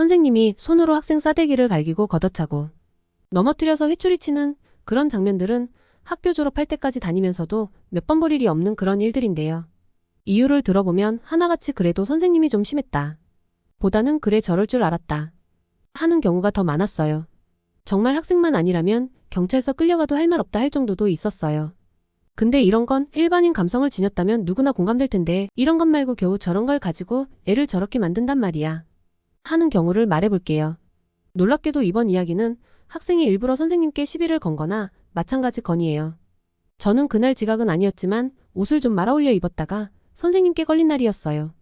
선생님이 손으로 학생 싸대기를 갈기고 걷어차고 넘어뜨려서 회초리치는 그런 장면들은 학교 졸업할 때까지 다니면서도 몇 번 볼 일이 없는 그런 일들인데요. 이유를 들어보면 하나같이 그래도 선생님이 좀 심했다. 보다는 그래 저럴 줄 알았다. 하는 경우가 더 많았어요. 정말 학생만 아니라면 경찰서 끌려가도 할 말 없다 할 정도도 있었어요. 근데 이런 건 일반인 감성을 지녔다면 누구나 공감될 텐데 이런 것 말고 겨우 저런 걸 가지고 애를 저렇게 만든단 말이야. 하는 경우를 말해볼게요. 놀랍게도 이번 이야기는 학생이 일부러 선생님께 시비를 건 거나 마찬가지 건이에요. 저는 그날 지각은 아니었지만 옷을 좀 말아올려 입었다가 선생님께 걸린 날이었어요.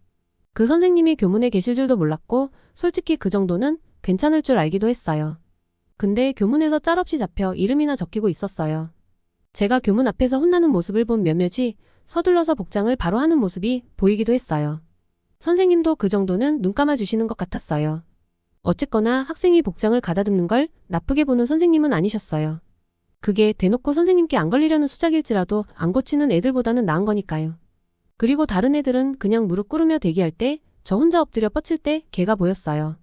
그 선생님이 교문에 계실 줄도 몰랐고 솔직히 그 정도는 괜찮을 줄 알기도 했어요. 근데 교문에서 짤없이 잡혀 이름이나 적히고 있었어요. 제가 교문 앞에서 혼나는 모습을 본 몇몇이 서둘러서 복장을 바로 하는 모습이 보이기도 했어요. 선생님도 그 정도는 눈 감아주시는 것 같았어요. 어쨌거나 학생이 복장을 가다듬는 걸 나쁘게 보는 선생님은 아니셨어요. 그게 대놓고 선생님께 안 걸리려는 수작일지라도 안 고치는 애들보다는 나은 거니까요. 그리고 다른 애들은 그냥 무릎 꿇으며 대기할 때 저 혼자 엎드려 뻗칠 때 걔가 보였어요.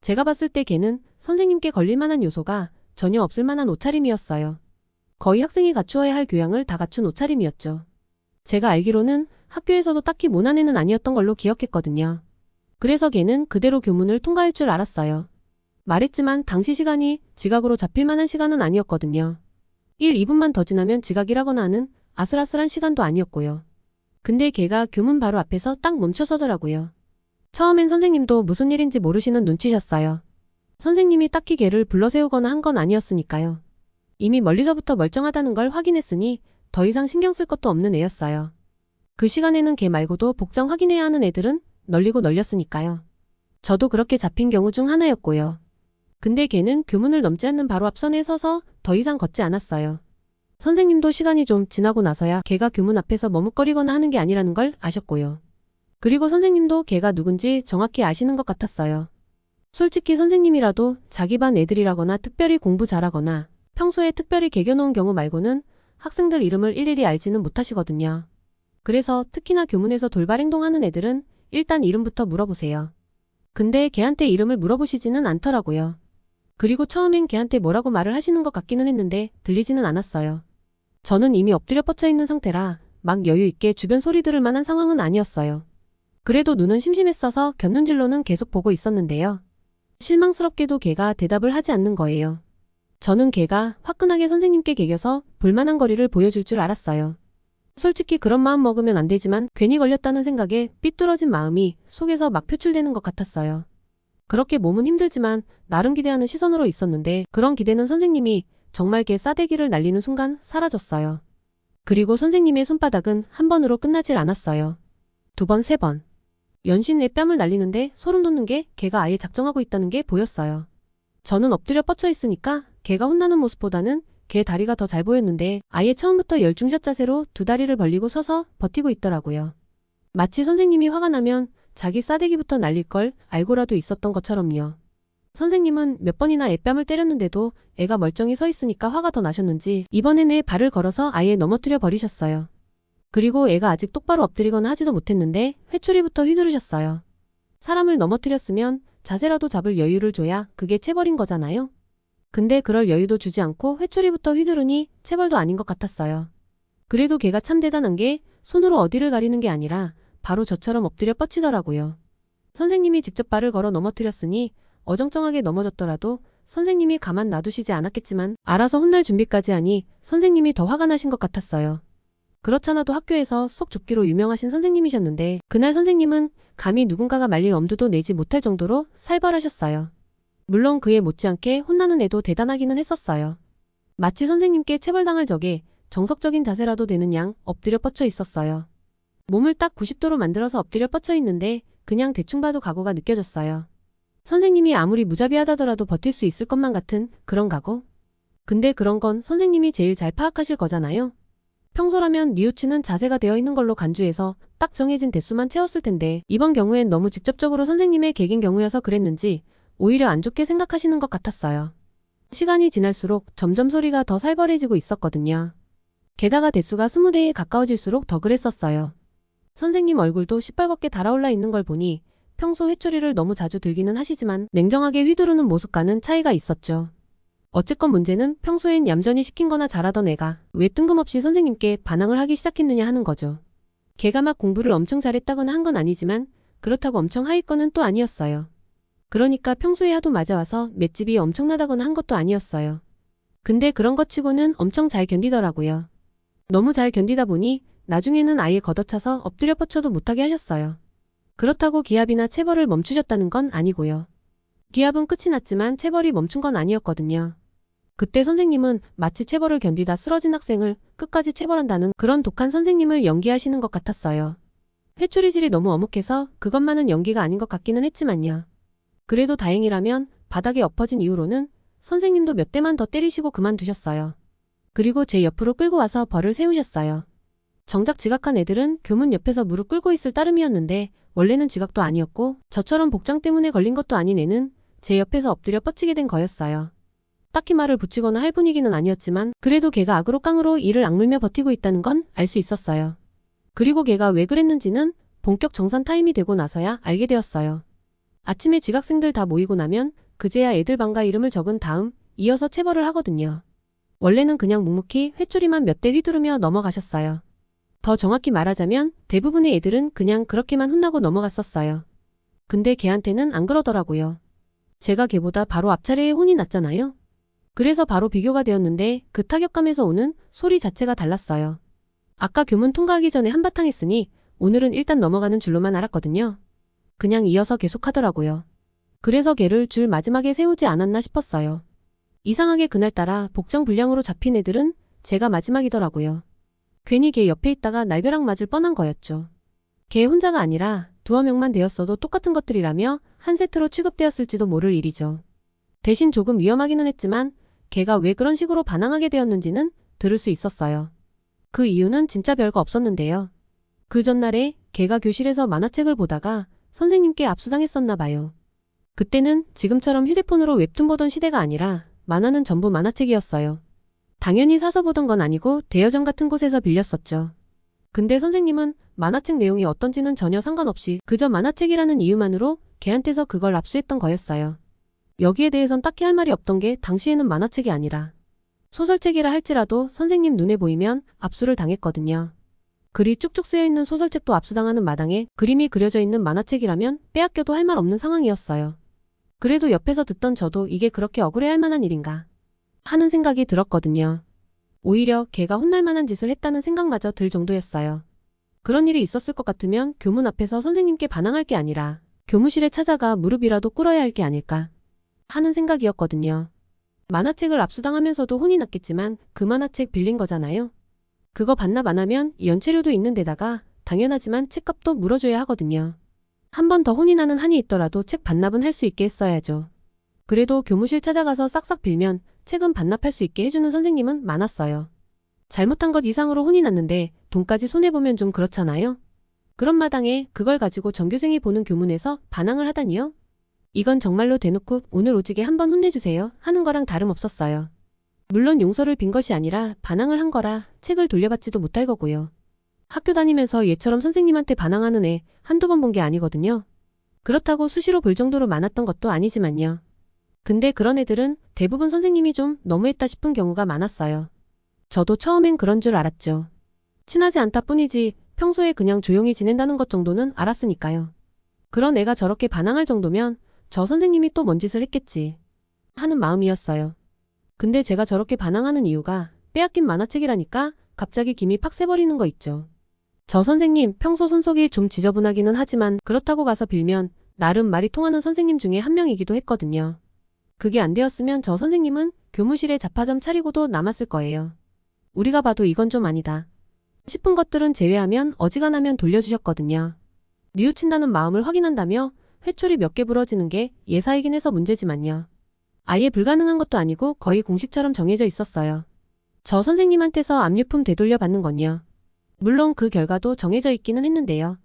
제가 봤을 때 걔는 선생님께 걸릴 만한 요소가 전혀 없을 만한 옷차림이었어요. 거의 학생이 갖추어야 할 교양을 다 갖춘 옷차림이었죠. 제가 알기로는 학교에서도 딱히 모난 애는 아니었던 걸로 기억했거든요. 그래서 걔는 그대로 교문을 통과할 줄 알았어요. 말했지만 당시 시간이 지각으로 잡힐 만한 시간은 아니었거든요. 1, 2분만 더 지나면 지각이라거나 하는 아슬아슬한 시간도 아니었고요. 근데 걔가 교문 바로 앞에서 딱 멈춰서더라고요. 처음엔 선생님도 무슨 일인지 모르시는 눈치셨어요. 선생님이 딱히 걔를 불러세우거나 한 건 아니었으니까요. 이미 멀리서부터 멀쩡하다는 걸 확인했으니 더 이상 신경 쓸 것도 없는 애였어요. 그 시간에는 걔 말고도 복장 확인해야 하는 애들은 널리고 널렸으니까요. 저도 그렇게 잡힌 경우 중 하나였고요. 근데 걔는 교문을 넘지 않는 바로 앞선에 서서 더 이상 걷지 않았어요. 선생님도 시간이 좀 지나고 나서야 걔가 교문 앞에서 머뭇거리거나 하는 게 아니라는 걸 아셨고요. 그리고 선생님도 걔가 누군지 정확히 아시는 것 같았어요. 솔직히 선생님이라도 자기 반 애들이라거나 특별히 공부 잘하거나 평소에 특별히 개겨놓은 경우 말고는 학생들 이름을 일일이 알지는 못하시거든요. 그래서 특히나 교문에서 돌발 행동하는 애들은 일단 이름부터 물어보세요. 근데 걔한테 이름을 물어보시지는 않더라고요. 그리고 처음엔 걔한테 뭐라고 말을 하시는 것 같기는 했는데 들리지는 않았어요. 저는 이미 엎드려 뻗쳐 있는 상태라 막 여유 있게 주변 소리 들을 만한 상황은 아니었어요. 그래도 눈은 심심했어서 곁눈질로는 계속 보고 있었는데요. 실망스럽게도 걔가 대답을 하지 않는 거예요. 저는 걔가 화끈하게 선생님께 개겨서 볼만한 거리를 보여줄 줄 알았어요. 솔직히 그런 마음 먹으면 안 되지만 괜히 걸렸다는 생각에 삐뚤어진 마음이 속에서 막 표출되는 것 같았어요. 그렇게 몸은 힘들지만 나름 기대하는 시선으로 있었는데 그런 기대는 선생님이 정말 걔 싸대기를 날리는 순간 사라졌어요. 그리고 선생님의 손바닥은 한 번으로 끝나질 않았어요. 2번, 3번. 연신 내 뺨을 날리는데 소름 돋는 게 걔가 아예 작정하고 있다는 게 보였어요. 저는 엎드려 뻗쳐 있으니까 걔가 혼나는 모습보다는 걔 다리가 더 잘 보였는데 아예 처음부터 열중샷 자세로 두 다리를 벌리고 서서 버티고 있더라고요. 마치 선생님이 화가 나면 자기 싸대기부터 날릴 걸 알고라도 있었던 것처럼요. 선생님은 몇 번이나 애 뺨을 때렸는데도 애가 멀쩡히 서 있으니까 화가 더 나셨는지 이번엔 애 발을 걸어서 아예 넘어뜨려 버리셨어요. 그리고 애가 아직 똑바로 엎드리거나 하지도 못했는데 회초리부터 휘두르셨어요. 사람을 넘어뜨렸으면 자세라도 잡을 여유를 줘야 그게 체벌인 거잖아요. 근데 그럴 여유도 주지 않고 회초리부터 휘두르니 체벌도 아닌 것 같았어요. 그래도 걔가 참 대단한 게 손으로 어디를 가리는 게 아니라 바로 저처럼 엎드려 뻗치더라고요. 선생님이 직접 발을 걸어 넘어뜨렸으니 어정쩡하게 넘어졌더라도 선생님이 가만 놔두시지 않았겠지만 알아서 혼날 준비까지 하니 선생님이 더 화가 나신 것 같았어요. 그렇잖아도 학교에서 속 좁기로 유명하신 선생님이셨는데 그날 선생님은 감히 누군가가 말릴 엄두도 내지 못할 정도로 살벌하셨어요. 물론 그에 못지않게 혼나는 애도 대단하기는 했었어요. 마치 선생님께 체벌당할 적에 정석적인 자세라도 되는 양 엎드려 뻗쳐 있었어요. 몸을 딱 90도로 만들어서 엎드려 뻗쳐 있는데 그냥 대충 봐도 각오가 느껴졌어요. 선생님이 아무리 무자비하다더라도 버틸 수 있을 것만 같은 그런 각오? 근데 그런 건 선생님이 제일 잘 파악하실 거잖아요. 평소라면 뉘우치는 자세가 되어 있는 걸로 간주해서 딱 정해진 대수만 채웠을 텐데 이번 경우엔 너무 직접적으로 선생님의 개긴 경우여서 그랬는지 오히려 안 좋게 생각하시는 것 같았어요. 시간이 지날수록 점점 소리가 더 살벌해지고 있었거든요. 게다가 대수가 20대에 가까워질수록 더 그랬었어요. 선생님 얼굴도 시뻘겋게 달아올라 있는 걸 보니 평소 회초리를 너무 자주 들기는 하시지만 냉정하게 휘두르는 모습과는 차이가 있었죠. 어쨌건 문제는 평소엔 얌전히 시킨 거나 잘하던 애가 왜 뜬금없이 선생님께 반항을 하기 시작했느냐 하는 거죠. 걔가 막 공부를 엄청 잘했다거나 한 건 아니지만 그렇다고 엄청 하위권은 또 아니었어요. 그러니까 평소에 하도 맞아와서 맷집이 엄청나다거나 한 것도 아니었어요. 근데 그런 것 치고는 엄청 잘 견디더라고요. 너무 잘 견디다 보니 나중에는 아예 걷어차서 엎드려 뻗쳐도 못하게 하셨어요. 그렇다고 기합이나 체벌을 멈추셨다는 건 아니고요. 기합은 끝이 났지만 체벌이 멈춘 건 아니었거든요. 그때 선생님은 마치 체벌을 견디다 쓰러진 학생을 끝까지 체벌한다는 그런 독한 선생님을 연기하시는 것 같았어요. 회초리질이 너무 어묵해서 그것만은 연기가 아닌 것 같기는 했지만요. 그래도 다행이라면 바닥에 엎어진 이후로는 선생님도 몇 대만 더 때리시고 그만두셨어요. 그리고 제 옆으로 끌고 와서 벌을 세우셨어요. 정작 지각한 애들은 교문 옆에서 무릎 꿇고 있을 따름이었는데 원래는 지각도 아니었고 저처럼 복장 때문에 걸린 것도 아닌 애는 제 옆에서 엎드려 뻗치게 된 거였어요. 딱히 말을 붙이거나 할 분위기는 아니었지만 그래도 걔가 악으로 깡으로 이를 악물며 버티고 있다는 건 알 수 있었어요. 그리고 걔가 왜 그랬는지는 본격 정산 타임이 되고 나서야 알게 되었어요. 아침에 지각생들 다 모이고 나면 그제야 애들 방과 이름을 적은 다음 이어서 체벌을 하거든요. 원래는 그냥 묵묵히 회초리만 몇 대 휘두르며 넘어가셨어요. 더 정확히 말하자면 대부분의 애들은 그냥 그렇게만 혼나고 넘어갔었어요. 근데 걔한테는 안 그러더라고요. 제가 걔보다 바로 앞차례에 혼이 났잖아요. 그래서 바로 비교가 되었는데 그 타격감에서 오는 소리 자체가 달랐어요. 아까 교문 통과하기 전에 한바탕 했으니 오늘은 일단 넘어가는 줄로만 알았거든요. 그냥 이어서 계속 하더라고요. 그래서 걔를 줄 마지막에 세우지 않았나 싶었어요. 이상하게 그날따라 복장 불량으로 잡힌 애들은 제가 마지막이더라고요. 괜히 걔 옆에 있다가 날벼락 맞을 뻔한 거였죠. 걔 혼자가 아니라 두어 명만 되었어도 똑같은 것들이라며 한 세트로 취급되었을지도 모를 일이죠. 대신 조금 위험하기는 했지만 걔가 왜 그런 식으로 반항하게 되었는지는 들을 수 있었어요. 그 이유는 진짜 별거 없었는데요. 그 전날에 걔가 교실에서 만화책을 보다가 선생님께 압수당했었나 봐요. 그때는 지금처럼 휴대폰으로 웹툰 보던 시대가 아니라 만화는 전부 만화책이었어요. 당연히 사서 보던 건 아니고 대여점 같은 곳에서 빌렸었죠. 근데 선생님은 만화책 내용이 어떤지는 전혀 상관없이 그저 만화책이라는 이유만으로 걔한테서 그걸 압수했던 거였어요. 여기에 대해선 딱히 할 말이 없던 게 당시에는 만화책이 아니라 소설책이라 할지라도 선생님 눈에 보이면 압수를 당했거든요. 글이 쭉쭉 쓰여있는 소설책도 압수당하는 마당에 그림이 그려져 있는 만화책이라면 빼앗겨도 할 말 없는 상황이었어요. 그래도 옆에서 듣던 저도 이게 그렇게 억울해할 만한 일인가 하는 생각이 들었거든요. 오히려 걔가 혼날 만한 짓을 했다는 생각마저 들 정도였어요. 그런 일이 있었을 것 같으면 교문 앞에서 선생님께 반항할 게 아니라 교무실에 찾아가 무릎이라도 꿇어야 할 게 아닐까 하는 생각이었거든요. 만화책을 압수당하면서도 혼이 났겠지만 그 만화책 빌린 거잖아요. 그거 반납 안 하면 연체료도 있는 데다가 당연하지만 책값도 물어줘야 하거든요. 한 번 더 혼이 나는 한이 있더라도 책 반납은 할 수 있게 했어야죠. 그래도 교무실 찾아가서 싹싹 빌면 책은 반납할 수 있게 해주는 선생님은 많았어요. 잘못한 것 이상으로 혼이 났는데 돈까지 손해보면 좀 그렇잖아요. 그런 마당에 그걸 가지고 전교생이 보는 교문에서 반항을 하다니요? 이건 정말로 대놓고 오늘 오지게 한번 혼내주세요 하는 거랑 다름없었어요. 물론 용서를 빈 것이 아니라 반항을 한 거라 책을 돌려받지도 못할 거고요. 학교 다니면서 얘처럼 선생님한테 반항하는 애 한두 번 본 게 아니거든요. 그렇다고 수시로 볼 정도로 많았던 것도 아니지만요. 근데 그런 애들은 대부분 선생님이 좀 너무했다 싶은 경우가 많았어요. 저도 처음엔 그런 줄 알았죠. 친하지 않다 뿐이지 평소에 그냥 조용히 지낸다는 것 정도는 알았으니까요. 그런 애가 저렇게 반항할 정도면 저 선생님이 또 뭔 짓을 했겠지 하는 마음이었어요. 근데 제가 저렇게 반항하는 이유가 빼앗긴 만화책이라니까 갑자기 김이 팍 새버리는 거 있죠. 저 선생님 평소 손속이 좀 지저분하기는 하지만 그렇다고 가서 빌면 나름 말이 통하는 선생님 중에 한 명이기도 했거든요. 그게 안 되었으면 저 선생님은 교무실에 잡화점 차리고도 남았을 거예요. 우리가 봐도 이건 좀 아니다 싶은 것들은 제외하면 어지간하면 돌려주셨거든요. 뉘우친다는 마음을 확인한다며 회초리 몇 개 부러지는 게 예사이긴 해서 문제지만요. 아예 불가능한 것도 아니고 거의 공식처럼 정해져 있었어요. 저 선생님한테서 압류품 되돌려 받는 건요. 물론 그 결과도 정해져 있기는 했는데요.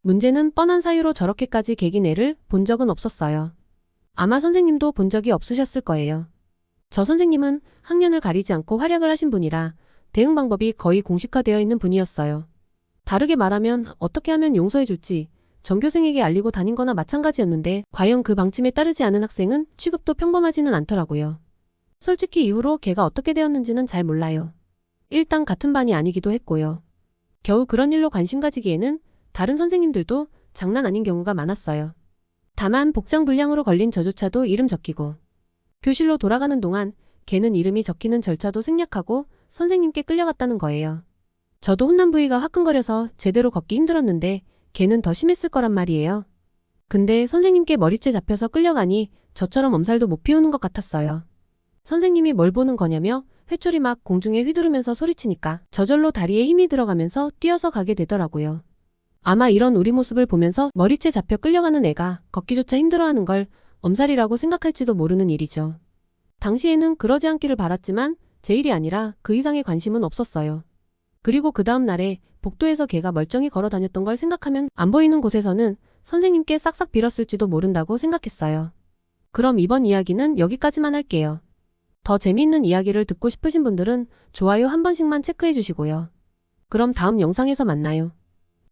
문제는 뻔한 사유로 저렇게까지 개긴 애를 본 적은 없었어요. 아마 선생님도 본 적이 없으셨을 거예요. 저 선생님은 학년을 가리지 않고 활약을 하신 분이라 대응 방법이 거의 공식화되어 있는 분이었어요. 다르게 말하면 어떻게 하면 용서해 줄지 전교생에게 알리고 다닌 거나 마찬가지였는데 과연 그 방침에 따르지 않은 학생은 취급도 평범하지는 않더라고요. 솔직히 이후로 걔가 어떻게 되었는지는 잘 몰라요. 일단 같은 반이 아니기도 했고요. 겨우 그런 일로 관심 가지기에는 다른 선생님들도 장난 아닌 경우가 많았어요. 다만 복장 불량으로 걸린 저조차도 이름 적히고 교실로 돌아가는 동안 걔는 이름이 적히는 절차도 생략하고 선생님께 끌려갔다는 거예요. 저도 혼난 부위가 화끈거려서 제대로 걷기 힘들었는데 걔는 더 심했을 거란 말이에요. 근데 선생님께 머리채 잡혀서 끌려가니 저처럼 엄살도 못 피우는 것 같았어요. 선생님이 뭘 보는 거냐며 회초리 막 공중에 휘두르면서 소리치니까 저절로 다리에 힘이 들어가면서 뛰어서 가게 되더라고요. 아마 이런 우리 모습을 보면서 머리채 잡혀 끌려가는 애가 걷기조차 힘들어하는 걸 엄살이라고 생각할지도 모르는 일이죠. 당시에는 그러지 않기를 바랐지만 제 일이 아니라 그 이상의 관심은 없었어요. 그리고 그 다음 날에 복도에서 걔가 멀쩡히 걸어 다녔던 걸 생각하면 안 보이는 곳에서는 선생님께 싹싹 빌었을지도 모른다고 생각했어요. 그럼 이번 이야기는 여기까지만 할게요. 더 재미있는 이야기를 듣고 싶으신 분들은 좋아요 한 번씩만 체크해 주시고요. 그럼 다음 영상에서 만나요.